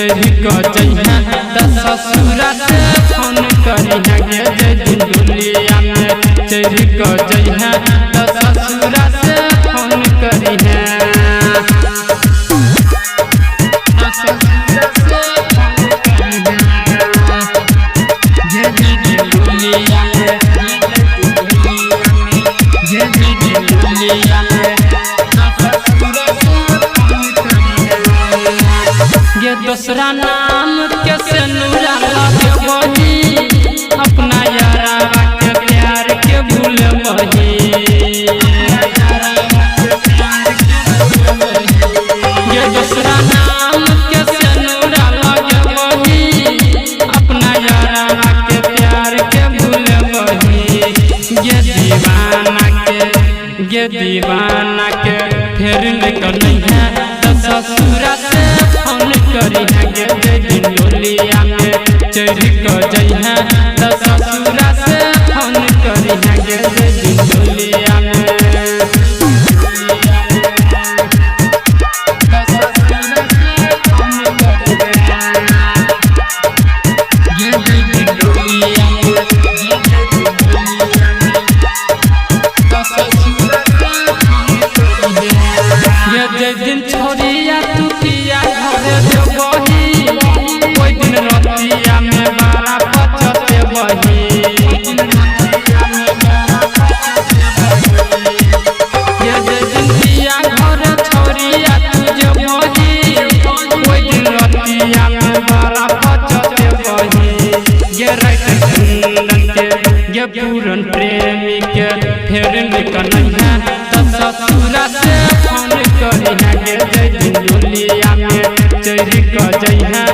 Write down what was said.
चढ़ी क जइहा त ससुरा से फोन करिहा गे जय दिन डोलिया में चढ़ी क जइहा त ससुरा से फोन करिहा ये दूसरा नाम कैसे नूरा लगे वही अपना यारा के प्यार के भूल वही ये दूसरा नाम कैसे नूरा लगे वही अपना यारा के प्यार के भूल वही ये दीवाना के फिर निकल है तो ससुरा से फोन करिहा गे जय दिन डोलिया में चढ़ी क जइहा त ससुरा से फोन करिहा गे जय दिन डोलिया में जय दिन छोड़िया तू पिया घरे देबही कोई दिन रतिया में बारा पचते बही जय दिन पिया घरे छोड़िया तू जेबही कोई दिन रतिया में बारा पचते बही ये रात कुंदन के ये पूरन प्रेमी के फिर निकलैहा त ससुरा से फोन करिहा गे जय दिन डोलिया में चढ़ी क जइहा।